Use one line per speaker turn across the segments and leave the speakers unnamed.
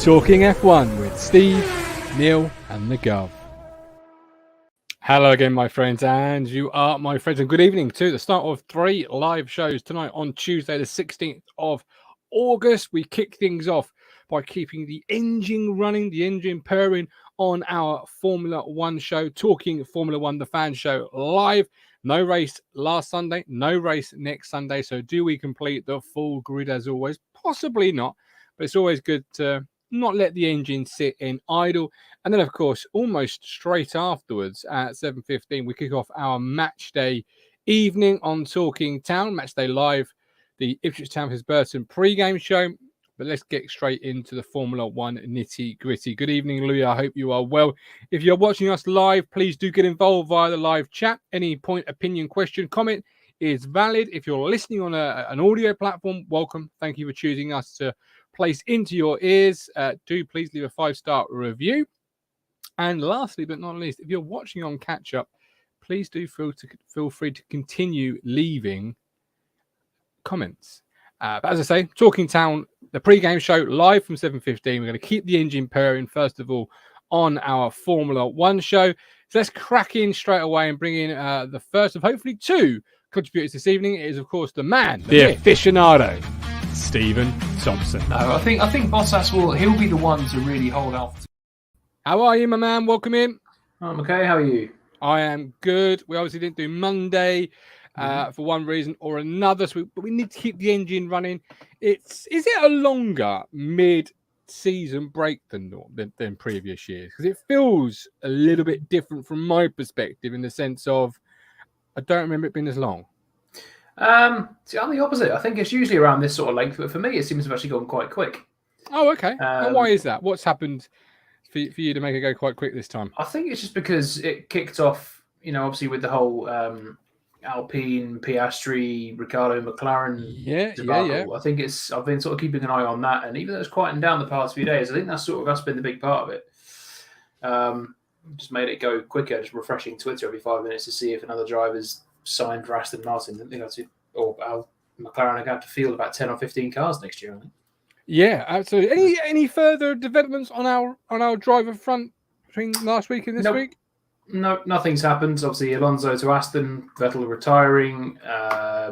Talking F1 with Steve, Neil and the Gov. Hello again, my friends, and you are my friends, and good evening to the start of 3 live shows tonight on Tuesday the 16th of August. We kick things off by keeping the engine running, the engine purring on our Formula One show, Talking Formula One, the fan show live. No race last Sunday, no race next Sunday, so do we complete the full grid as always? Possibly not, but it's always good to not let the engine sit in idle. And then, of course, almost straight afterwards at 7:15, we kick off our match day evening on Talking Town, Match Day Live, the Ipswich Town Burton pre-game show. But let's get straight into the Formula One nitty-gritty. Good evening, Louis. I hope you are well. If you're watching us live, please do get involved via the live chat. Any point, opinion, question, comment is valid. If you're listening on an audio platform, welcome. Thank you for choosing us to place into your ears. Do please leave a 5-star review. And lastly, but not least, if you're watching on catch up, please do feel free to continue leaving comments. But as I say, Talking Town, the pre-game show live from 7:15. We're going to keep the engine purring first of all on our Formula One show. So let's crack in straight away and bring in the first of hopefully 2 contributors this evening. It is of course the man, the aficionado, Stephen Thompson.
No, I think Bottas he'll be the one to really hold out.
How are you, my man? Welcome in.
I'm okay. How are you?
I am good. We obviously didn't do Monday for one reason or another, but we need to keep the engine running. Is it a longer mid-season break than previous years? Because it feels a little bit different from my perspective in the sense of I don't remember it being as long.
See, I'm the opposite. I think it's usually around this sort of length, but for me, it seems to have actually gone quite quick.
Oh, okay. And why is that? What's happened for you to make it go quite quick this time?
I think it's just because it kicked off, obviously with the whole Alpine, Piastri, Ricciardo, McLaren debacle.
Yeah.
I think I've been sort of keeping an eye on that, and even though it's quieting down the past few days, I think that's been the big part of it. Just made it go quicker, just refreshing Twitter every 5 minutes to see if another driver's signed for Aston Martin. McLaren are going to field about 10 or 15 cars next year, I think.
Yeah, absolutely. Any further developments on our driver front between last week and this week?
No, nothing's happened. Obviously, Alonso to Aston, Vettel retiring,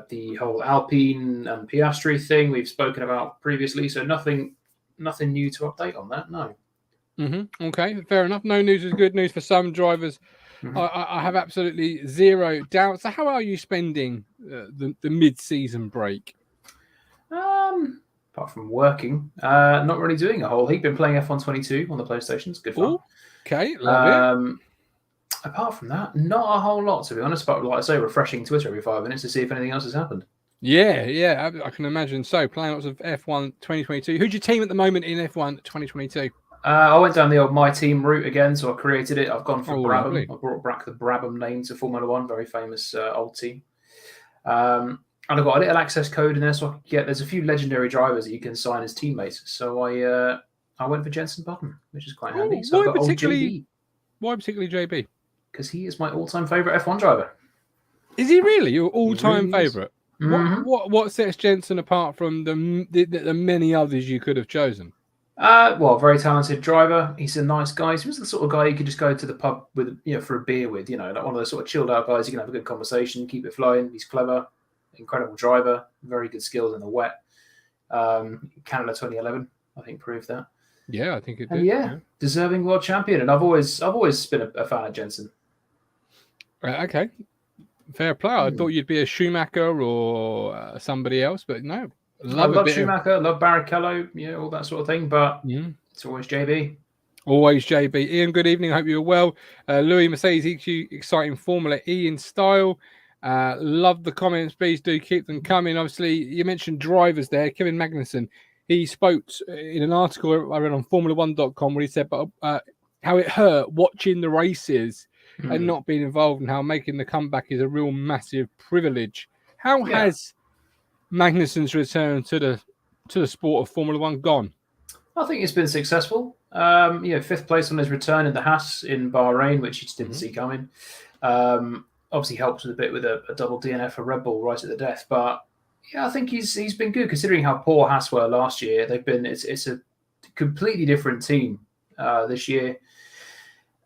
the whole Alpine and Piastri thing we've spoken about previously. So nothing new to update on that. No.
Okay, fair enough. No news is good news for some drivers. I have absolutely zero doubt. So how are you spending the mid-season break?
Apart from working, not really doing a whole heap. Been playing F1 22 on the PlayStation. It's good fun.
Ooh, okay, love it.
Apart from that, not a whole lot, to be honest. But like I say, refreshing Twitter every 5 minutes to see if anything else has happened.
Yeah, I can imagine. So playing lots of F1 2022. Who's your team at the moment in F1 2022?
I went down the old My Team route again, so I created it. I've gone for Brabham.
Lovely.
I brought back the Brabham name to Formula One, very famous old team. And I've got a little access code in there, so I can there's a few legendary drivers that you can sign as teammates. So I went for Jenson Button, which is quite handy. So I've got old JB.
Why particularly JB?
Because he is my all-time favourite F1 driver.
Is he really your all-time favourite?
Mm-hmm.
What sets Jenson apart from the many others you could have chosen?
Very talented driver. He's a nice guy. He was the sort of guy you could just go to the pub with, for a beer with. Like one of those sort of chilled out guys. You can have a good conversation, keep it flowing. He's clever, incredible driver, very good skills in the wet. Canada 2011, I think, proved that.
Yeah, I think it did.
And yeah, deserving world champion. And I've always been a fan of Jenson.
Okay, fair play. I thought you'd be a Schumacher or somebody else, but no.
I love Schumacher, love Barrichello, all that sort of thing, but it's always JB.
Always JB. Ian, good evening. I hope you're well. Louis Mercedes EQ, exciting Formula E in style. Love the comments. Please do keep them coming. Obviously, you mentioned drivers there. Kevin Magnussen, he spoke in an article I read on Formula1.com where he said how it hurt watching the races and not being involved, and how making the comeback is a real massive privilege. How has Magnussen's return to the sport of Formula One gone?
I think it's been successful. 5th place on his return in the Haas in Bahrain, which he just didn't see coming. Obviously helps with a bit with a double DNF for Red Bull right at the death. But yeah, I think he's been good considering how poor Haas were last year. It's completely different team this year.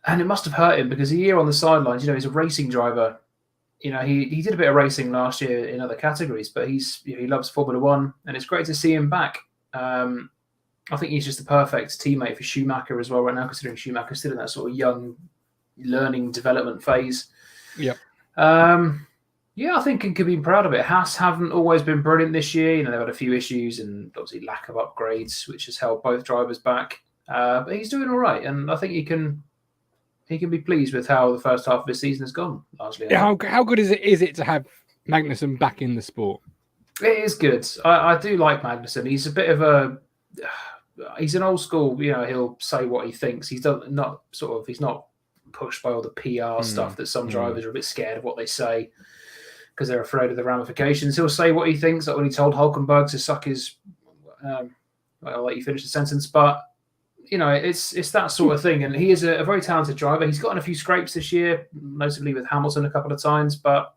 And it must have hurt him because a year on the sidelines, he's a racing driver. He did a bit of racing last year in other categories, but he loves Formula One, and it's great to see him back. I think he's just the perfect teammate for Schumacher as well right now, considering Schumacher's still in that sort of young learning development phase.
Yep.
I think he could be proud of it. Haas haven't always been brilliant this year. They've had a few issues and obviously lack of upgrades, which has held both drivers back. But he's doing all right, and I think he can be pleased with how the first half of the season has gone, largely.
How good is it to have Magnussen back in the sport?
It is good. I do like Magnussen. He's a bit of he's an old school, he'll say what he thinks. He's not pushed by all the PR stuff that some drivers are a bit scared of what they say because they're afraid of the ramifications. He'll say what he thinks, like when he told Hulkenberg to suck his I'll let you finish the sentence, but it's that sort of thing. And he is a very talented driver. He's gotten a few scrapes this year, notably with Hamilton a couple of times, but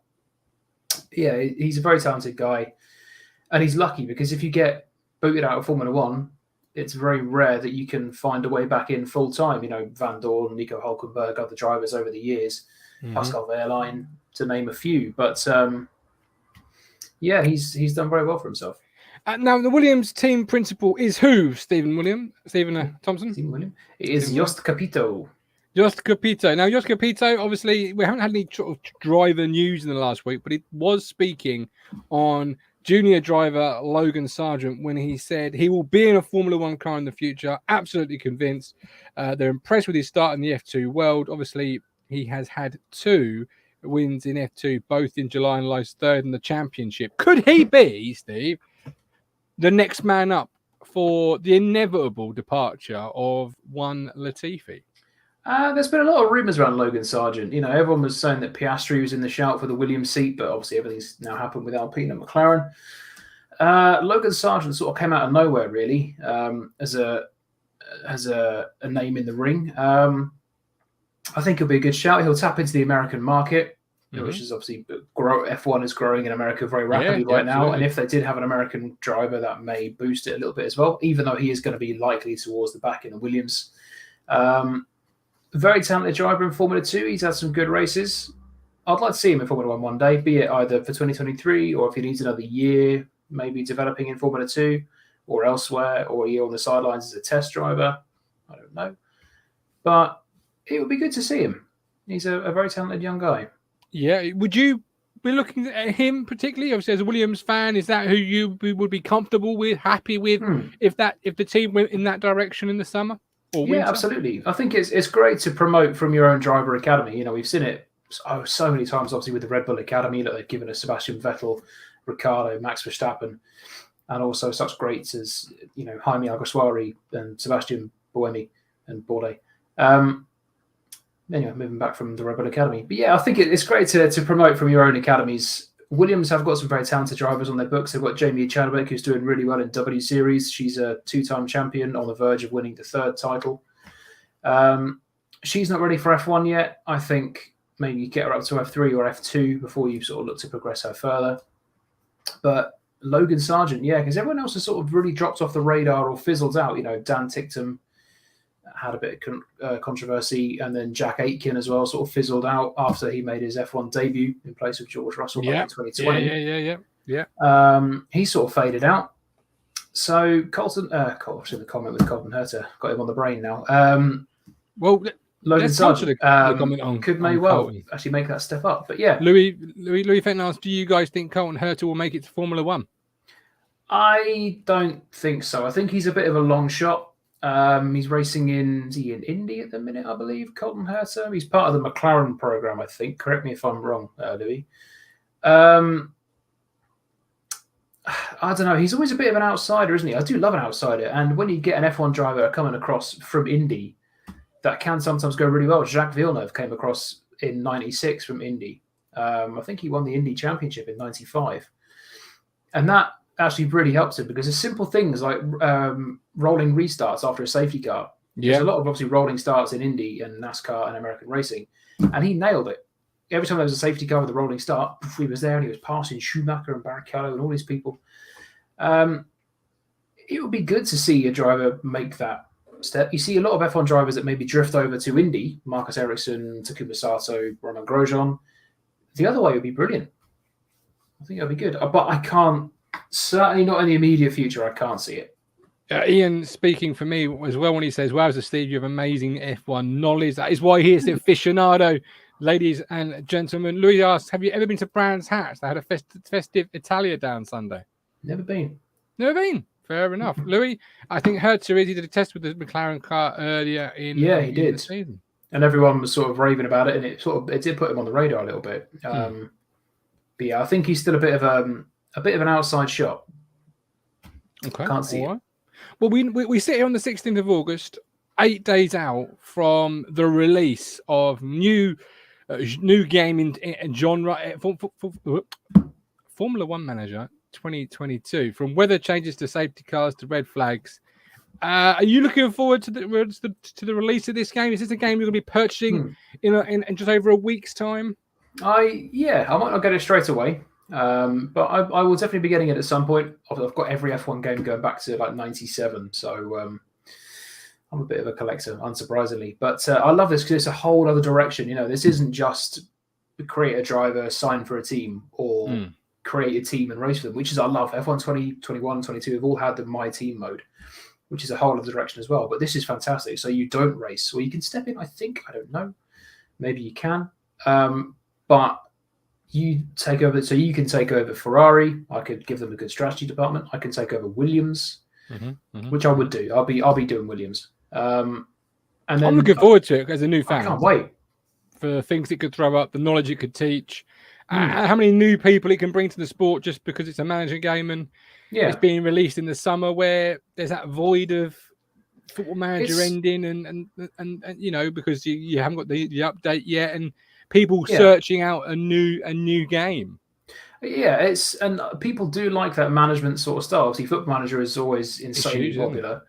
yeah, he's a very talented guy. And he's lucky because if you get booted out of Formula One, it's very rare that you can find a way back in full time. Van Dorn, Nico Hulkenberg, other drivers over the years, Pascal Wehrlein, to name a few. But he's done very well for himself.
Now, the Williams team principal is who? Stephen Thompson?
Stephen Williams. It is Jost Capito.
Jost Capito. Now, Jost Capito, obviously, we haven't had any sort of driver news in the last week, but he was speaking on junior driver Logan Sargent when he said he will be in a Formula One car in the future. Absolutely convinced. They're impressed with his start in the F2 world. Obviously, he has had 2 wins in F2, both in July and lies third in the championship. Could he be, Steve, the next man up for the inevitable departure of one Latifi?
There's been a lot of rumours around Logan Sargent. Everyone was saying that Piastri was in the shout for the Williams seat, but obviously everything's now happened with Alpine and McLaren. Logan Sargent sort of came out of nowhere, really, as a name in the ring. I think he'll be a good shout. He'll tap into the American market, which is obviously F1 is growing in America very rapidly right now. And if they did have an American driver, that may boost it a little bit as well, even though he is going to be likely towards the back in the Williams. Very talented driver in Formula 2. He's had some good races. I'd like to see him in Formula 1 day, be it either for 2023 or if he needs another year, maybe developing in Formula 2 or elsewhere, or a year on the sidelines as a test driver. I don't know. But it would be good to see him. He's a very talented young guy.
Yeah. Would you be looking at him particularly? Obviously, as a Williams fan, is that who you would be comfortable with, happy with, if the team went in that direction in the summer?
Yeah, absolutely. I think it's great to promote from your own driver academy. We've seen it so many times, obviously, with the Red Bull Academy that they've given us Sebastian Vettel, Ricciardo, Max Verstappen, and also such greats as Jaime Alguersuari and Sebastian Buemi and Bourdais. Anyway, moving back from the Red Bull Academy. But yeah, I think it's great to promote from your own academies. Williams have got some very talented drivers on their books. They've got Jamie Chadwick, who's doing really well in W Series. She's a 2-time champion on the verge of winning the 3rd title. She's not ready for F1 yet. I think maybe you get her up to F3 or F2 before you sort of look to progress her further. But Logan Sargent, because everyone else has sort of really dropped off the radar or fizzled out. Dan Ticktum had a bit of controversy, and then Jack Aitken as well sort of fizzled out after he made his F1 debut in place of George Russell back in 2020.
Yeah.
He sort of faded out. So Colton, should have comment with Colton Herta, got him on the brain now. Logan Sargent could may well actually make that step up. But yeah,
Louis Fenton asked, do you guys think Colton Herta will make it to Formula One?
I don't think so. I think he's a bit of a long shot. He's racing in Indy at the minute, I believe, Colton Herta. He's part of the McLaren program, I think. Correct me if I'm wrong, Louis. I don't know. He's always a bit of an outsider, isn't he? I do love an outsider. And when you get an F1 driver coming across from Indy, that can sometimes go really well. Jacques Villeneuve came across in 96 from Indy. I think he won the Indy Championship in 95. And that actually really helps him because there's simple things like rolling restarts after a safety car. There's a lot of obviously rolling starts in Indy and NASCAR and American racing, and he nailed it. Every time there was a safety car with a rolling start, he was there and he was passing Schumacher and Barrichello and all these people. it would be good to see a driver make that step. You see a lot of F1 drivers that maybe drift over to Indy, Marcus Ericsson, Takuma Sato, Roman Grosjean. The other way would be brilliant. I think that would be good. But I can't, certainly not in the immediate future, I can't see it.
Ian speaking for me as well when he says, "Wowza, Steve, you have amazing F1 knowledge. That is why he is the aficionado." Ladies and gentlemen, Louis asks, "Have you ever been to Brands Hatch? They had a festive Italia down Sunday."
Never been.
Never been. Fair enough. Louis, I think Hertz did a test with the McLaren car earlier in
he
the
did.
season.
And everyone was sort of raving about it, and it did put him on the radar a little bit. But yeah, I think he's still a bit of an outside shot.
Okay,
can't see it.
Well, we sit here on the 16th of August, 8 days out from the release of new game in genre Formula One Manager 2022. From weather changes to safety cars to red flags. Are you looking forward to the release of this game? Is this a game you're going to be purchasing in just over a week's time? I
might not get it straight away. But I will definitely be getting it at some point. I've got every F1 game going back to like 97, so I'm a bit of a collector, unsurprisingly. But I love this because it's a whole other direction. You know, this isn't just create a driver, sign for a team, or create a team and race for them, which is I love. F1 20, 21, 22 have all had the My Team mode, which is a whole other direction as well. But this is fantastic. So you don't race, or you can step in. I think, I don't know, maybe you can, but you take over, so you can take over Ferrari. I could give them a good strategy department. I can take over Williams, which I would do. I'll be doing Williams. And then
I'm looking forward to it as a new fan.
I can't wait
for the things it could throw up, the knowledge it could teach, how many new people it can bring to the sport just because it's a management game and it's being released in the summer where there's that void of Football Manager ending and you know, because you haven't got the update yet and people searching out a new game.
Yeah, and people do like that management sort of style. See, Football Manager is always insanely popular.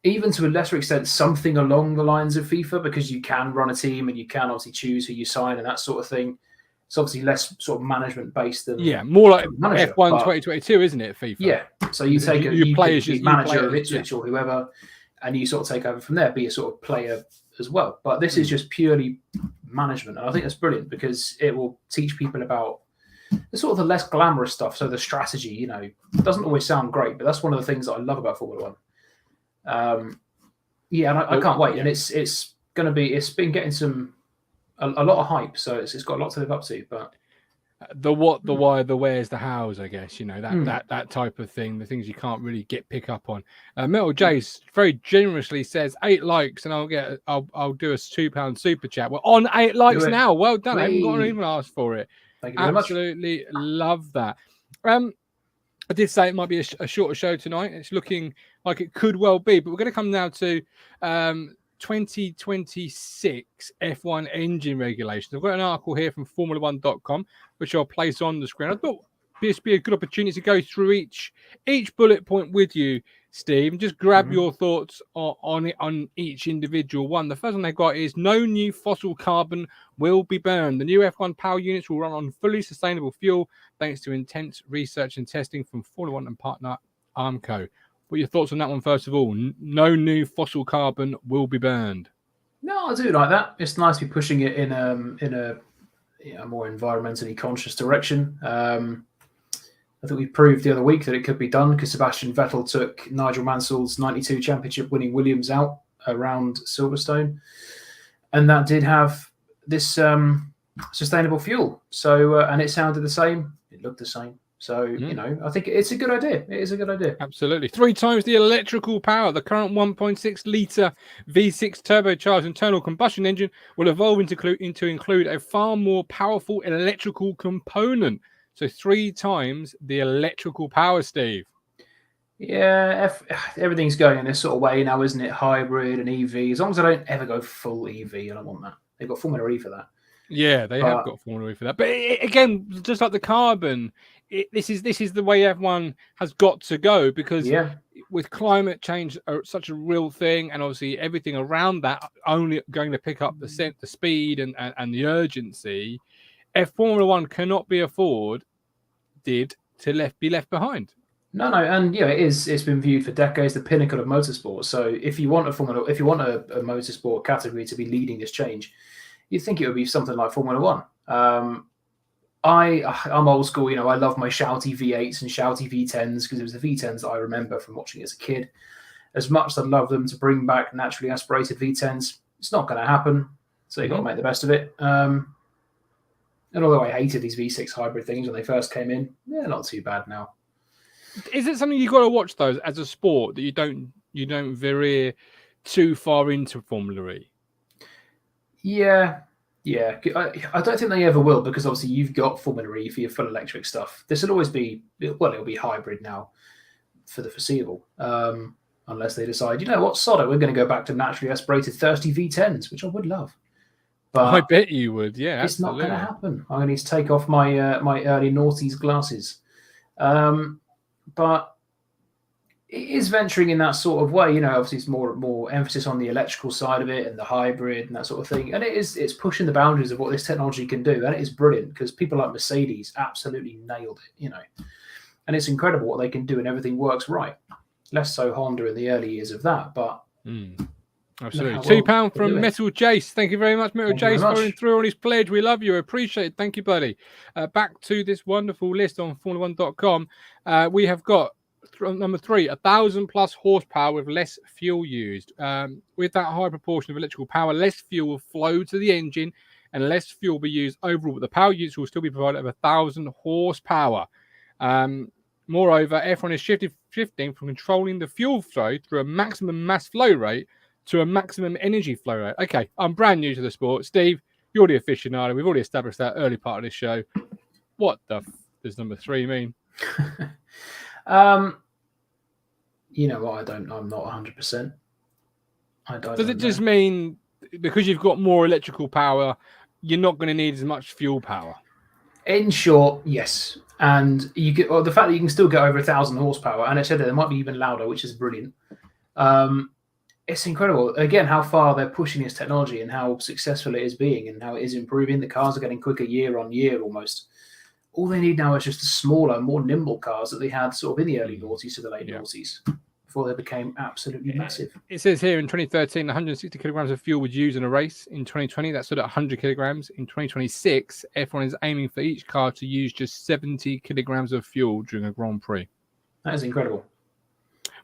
Even to a lesser extent, something along the lines of FIFA, because you can run a team and you can obviously choose who you sign and that sort of thing. It's obviously less sort of management based than
more like F1 2022, isn't it? FIFA.
Yeah, so you take you play as your manager of Ipswich or whoever, and you sort of take over from there, be a sort of player as well. But this is just purely management, and I think that's brilliant because it will teach people about the sort of the less glamorous stuff. So the strategy, you know, doesn't always sound great, but that's one of the things that I love about Formula One. And I can't wait. And it's been getting a lot of hype, so it's got a lot to live up to. But
the what, the why, the where's, the hows, I guess, you know, that type of thing, the things you can't really pick up on. Metal Jace very generously says 8 likes and I'll do a £2 super chat. We're on 8 likes now. Well done. I haven't got to even ask for it.
Thank you very much.
Absolutely love that. I did say it might be a shorter show tonight. It's looking like it could well be, but we're going to come now to 2026 F1 engine regulations. I've got an article here from Formula1.com, which I'll place on the screen. I thought this would be a good opportunity to go through each bullet point with you, Steve, and just grab your thoughts on each individual one. The first one they've got is no new fossil carbon will be burned. The new F1 power units will run on fully sustainable fuel thanks to intense research and testing from Formula One and partner Armco. What are your thoughts on that one, first of all? No new fossil carbon will be burned.
No, I do like that. It's nice to be pushing it in a more environmentally conscious direction. I think we proved the other week that it could be done because Sebastian Vettel took Nigel Mansell's 92 championship winning Williams out around Silverstone. And that did have this sustainable fuel. So, and it sounded the same. It looked the same. So, you know, I think it's a good idea. It is a good idea.
Absolutely. 3 times the electrical power. The current 1.6 litre V6 turbocharged internal combustion engine will evolve into include a far more powerful electrical component. So 3 times the electrical power, Steve.
Yeah, everything's going in this sort of way now, isn't it? Hybrid and EV. As long as I don't ever go full EV, I don't want that. They've got Formula E for that.
Yeah, they have got Formula E for that. But again, just like the carbon, this is the way everyone has got to go because with climate change such a real thing, and obviously everything around that only going to pick up the speed and the urgency. If Formula One cannot be afforded to be left behind.
No, and yeah, it's been viewed for decades the pinnacle of motorsport. So if you want a motorsport category to be leading this change, you'd think it would be something like Formula One. I'm old school, I love my shouty V8s and shouty V10s because it was the V10s that I remember from watching as a kid. As much as I'd love them to bring back naturally aspirated V10s, it's not going to happen. So you've got to make the best of it. And although I hated these V6 hybrid things when they first came in, they're not too bad now.
Is it something you've got to watch though as a sport that you don't veer too far into Formula E?
Yeah. I don't think they ever will because obviously you've got Formula E for your full electric stuff. This will always be, it'll be hybrid now for the foreseeable. Unless they decide, sod it, we're going to go back to naturally aspirated thirsty V10s, which I would love. But
I bet you would, yeah.
It's
absolutely.
not going to happen. I'm going to need to take off my my early noughties glasses. But it is venturing in that sort of way. Obviously it's more emphasis on the electrical side of it and the hybrid and that sort of thing. And it's pushing the boundaries of what this technology can do. And it is brilliant because people like Mercedes absolutely nailed it, And it's incredible what they can do and everything works right. Less so Honda in the early years of that, but
absolutely. £2 from Metal Jace. Thank you very much, Metal Jace, following through on his pledge. We love you. Appreciate it. Thank you, buddy. Back to this wonderful list on Formula1.com. We have got number 3, 1,000 plus horsepower with less fuel used. With that high proportion of electrical power, less fuel will flow to the engine and less fuel will be used overall, but the power use will still be provided of 1,000 horsepower. Moreover, F1 is shifting from controlling the fuel flow through a maximum mass flow rate to a maximum energy flow rate. Okay, I'm brand new to the sport. Steve, you're the aficionado. We've already established that early part of this show. What the does number 3 mean?
You know what? I'm not 100%.
Does it just mean because you've got more electrical power, you're not going to need as much fuel power?
In short, yes. And you get the fact that you can still get over 1,000 horsepower, and I said that it might be even louder, which is brilliant. It's incredible. Again, how far they're pushing this technology and how successful it is being and how it is improving. The cars are getting quicker year on year almost. All they need now is just the smaller, more nimble cars that they had sort of in the early noughties to the late noughties before they became absolutely massive.
It says here in 2013, 160 kilograms of fuel was used in a race. In 2020, that stood at 100 kilograms. In 2026, F1 is aiming for each car to use just 70 kilograms of fuel during a Grand Prix.
That is incredible.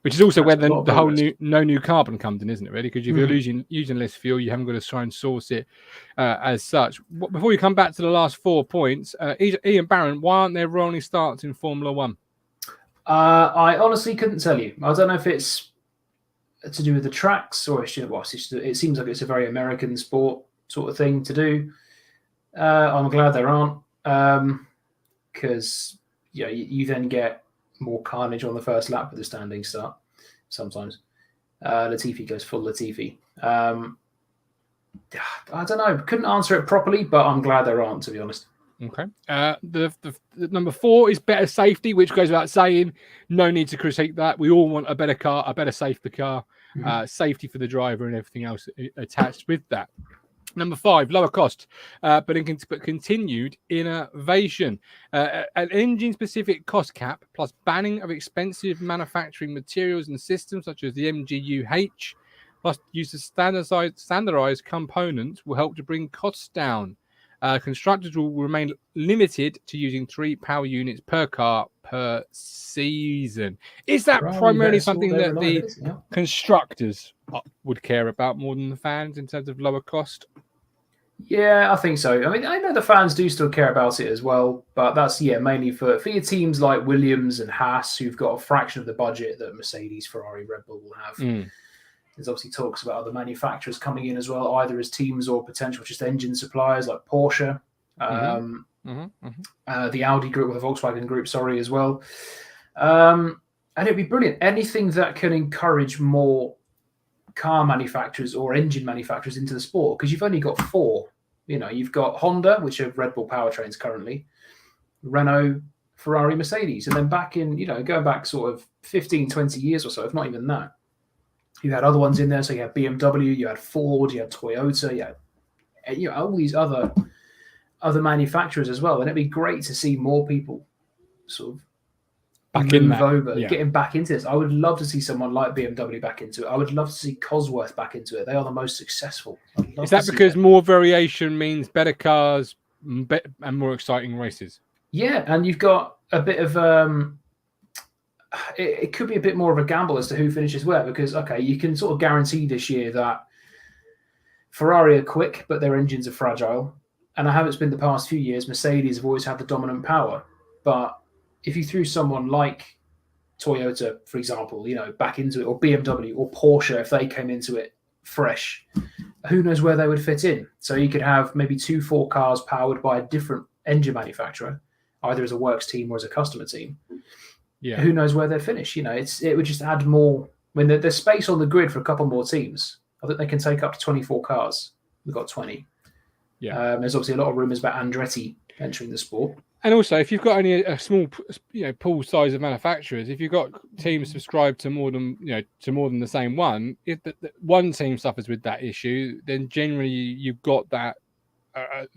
Which is also where the whole no new carbon comes in, isn't it, really? Because if you're using less fuel, you haven't got to try and source it as such. Before we come back to the last 4 points, Ian Barron, why aren't there rolling starts in Formula One?
I honestly couldn't tell you. I don't know if it's to do with the tracks or it seems like it's a very American sport sort of thing to do. I'm glad there aren't because you then get more carnage on the first lap with the standing start sometimes. Latifi goes full Latifi. I don't know. Couldn't answer it properly, but I'm glad there aren't, to be honest.
Okay. The number 4 is better safety, which goes without saying. No need to critique that. We all want a better car, a better safer car, safety for the driver and everything else attached with that. Number 5, lower cost, but continued innovation. An engine-specific cost cap plus banning of expensive manufacturing materials and systems such as the MGU-H, plus use of standardized components will help to bring costs down. Constructors will remain limited to using 3 power units per car per season. Is that primarily something that the constructors would care about more than the fans in terms of lower cost?
Yeah, I think so. I mean, I know the fans do still care about it as well, but that's mainly for your teams like Williams and Haas, who've got a fraction of the budget that Mercedes, Ferrari, Red Bull will have. There's obviously talks about other manufacturers coming in as well, either as teams or potential just engine suppliers like Porsche, the Audi group or the Volkswagen group, as well. And it'd be brilliant. Anything that can encourage more car manufacturers or engine manufacturers into the sport, because you've only got 4. You've got Honda, which are Red Bull powertrains currently, Renault, Ferrari, Mercedes. And then back in, going back sort of 15, 20 years or so, if not even that, you had other ones in there. So you had BMW, you had Ford, you had Toyota, you had all these other manufacturers as well. And it'd be great to see more people sort of move over, getting back into this. I would love to see someone like BMW back into it. I would love to see Cosworth back into it. They are the most successful.
Is that because more variation means better cars and more exciting races?
Yeah, and you've got a bit of it could be a bit more of a gamble as to who finishes where, because okay, you can sort of guarantee this year that Ferrari are quick, but their engines are fragile. And how it's been the past few years, Mercedes have always had the dominant power. But if you threw someone like Toyota, for example, back into it, or BMW or Porsche, if they came into it fresh, who knows where they would fit in? So you could have maybe 2-4 cars powered by a different engine manufacturer, either as a works team or as a customer team.
Yeah.
Who knows where they'd finish? It would just add more. When there's space on the grid for a couple more teams, I think they can take up to 24 cars. We've got 20.
Yeah.
There's obviously a lot of rumours about Andretti entering the sport.
And also, if you've got only a small, pool size of manufacturers, if you've got teams subscribed to more than the same one, if one team suffers with that issue, then generally you've got that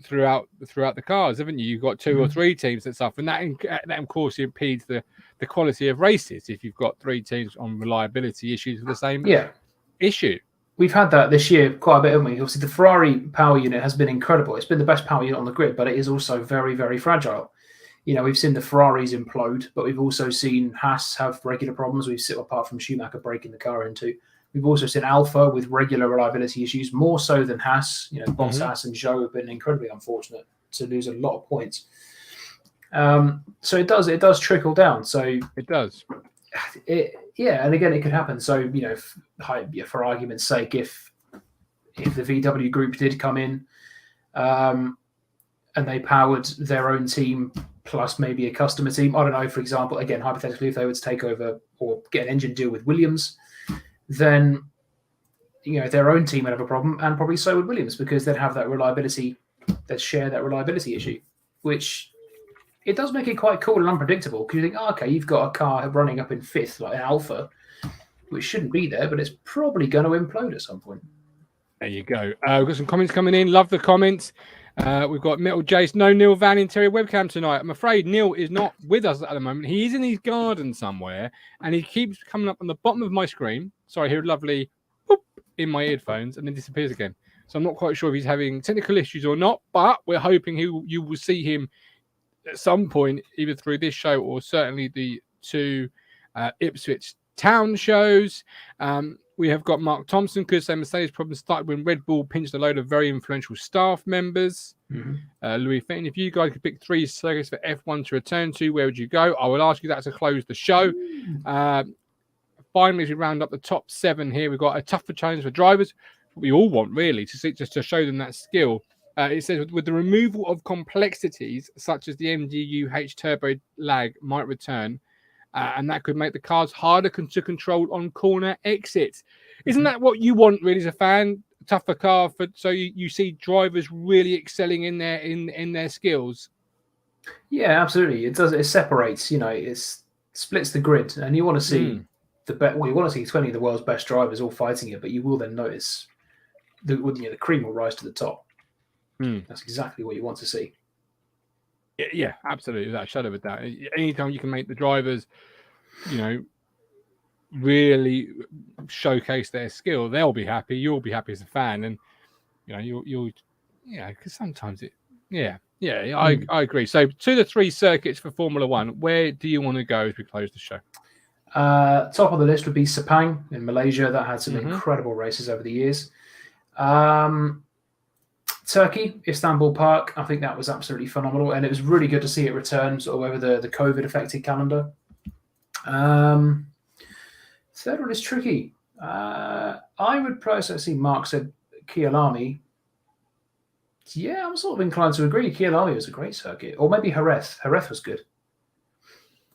throughout the cars, haven't you? You've got 2 or 3 teams that suffer, and that of course impedes the quality of races if you've got 3 teams on reliability issues with the same issue.
We've had that this year quite a bit, haven't we? Obviously, the Ferrari power unit has been incredible. It's been the best power unit on the grid, but it is also very, very fragile. We've seen the Ferraris implode, but we've also seen Haas have regular problems. We've seen, apart from Schumacher breaking the car into. We've also seen Alpha with regular reliability issues, more so than Haas. Bottas and Zhou have been incredibly unfortunate to lose a lot of points. So it does trickle down. So
it does.
And again, it could happen. So for argument's sake, if the VW group did come in, and they powered their own team plus maybe a customer team, I don't know. For example, again, hypothetically, if they were to take over or get an engine deal with Williams, then their own team would have a problem, and probably so would Williams, because they'd have that reliability, they'd share that reliability issue, which it does make it quite cool and unpredictable, because you think, okay, you've got a car running up in 5th, like an Alpha, which shouldn't be there, but it's probably going to implode at some point.
There you go. We've got some comments coming in. Love the comments. We've got Metal Jace. No Neil Van Interior webcam tonight. I'm afraid Neil is not with us at the moment. He is in his garden somewhere, and he keeps coming up on the bottom of my screen. Sorry, I hear a lovely whoop in my earphones, and then disappears again. So I'm not quite sure if he's having technical issues or not, but we're hoping you will see him at some point, either through this show or certainly the 2 Ipswich Town shows. We have got Mark Thompson, could say Mercedes problems started when Red Bull pinched a load of very influential staff members. Louis Fenton, if you guys could pick 3 circuits for F1 to return to, where would you go? I will ask you that to close the show. Finally, as we round up the top 7 here, we've got a tougher challenge for drivers. What we all want, really, just to show them that skill. It says, with the removal of complexities such as the MGU-H turbo lag might return, and that could make the cars harder to control on corner exits. Isn't that what you want, really, as a fan? A tougher car, so you see drivers really excelling in their skills.
Yeah, absolutely. It does. It separates. It splits the grid, and you want to see you want to see 20 of the world's best drivers all fighting it, but you will then notice the cream will rise to the top. That's exactly what you want to see.
Yeah, absolutely, without a shadow of a doubt. Anytime you can make the drivers, really showcase their skill, they'll be happy. You'll be happy as a fan, and you'll because sometimes I agree. So to the 3 circuits for Formula One, where do you want to go as we close the show?
Top of the list would be Sepang in Malaysia. That had some incredible races over the years. Turkey, Istanbul Park, I think that was absolutely phenomenal, and it was really good to see it return sort of over the COVID-affected calendar. Third one is tricky. I would personally see Mark said Kyalami. Yeah, I'm sort of inclined to agree. Kyalami was a great circuit, or maybe Jerez. Jerez was good,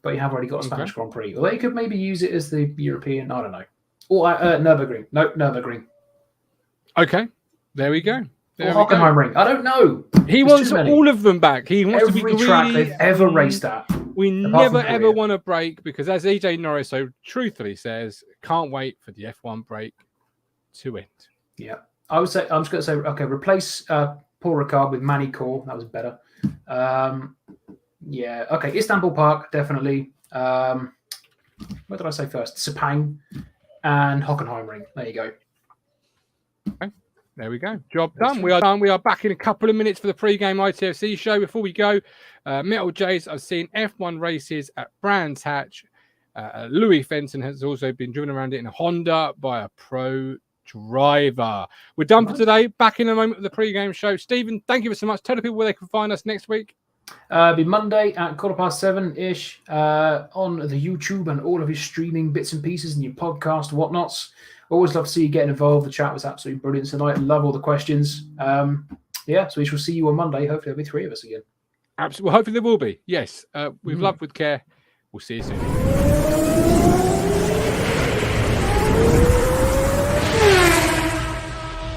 but you have already got a Spanish Grand Prix. Or they could maybe use it as the European. I don't know. Or Nürburgring. No, Nürburgring.
Okay, there we go.
Or Hockenheimring. I don't know.
He wants all of them back. He wants
every
to be greedy.
Track they've ever raced at.
We never ever want a break, because as EJ Norris so truthfully says, can't wait for the F1 break to end.
Yeah, I would say, I'm just going to say, okay, replace Paul Ricard with Manny Core. That was better. Yeah, okay, Istanbul Park, definitely. What did I say first? Sepang and Hockenheimring. There you go.
Okay. There we go. Job done. We are done. We are back in a couple of minutes for the pre-game ITFC show. Before we go, Metal Jays, I've seen F1 races at Brands Hatch. Louis Fenton has also been driven around it in a Honda by a pro driver. We're done for today. Back in a moment for the pre-game show. Stephen, thank you so much. Tell the people where they can find us next week.
It'll be Monday at 7:15-ish on the YouTube and all of your streaming bits and pieces and your podcast whatnots. Always love to see you getting involved. The chat was absolutely brilliant tonight. Love all the questions. So we shall see you on Monday. Hopefully there'll be 3 of us again.
Absolutely. Well, hopefully there will be. Yes. With love, with care. We'll see you soon.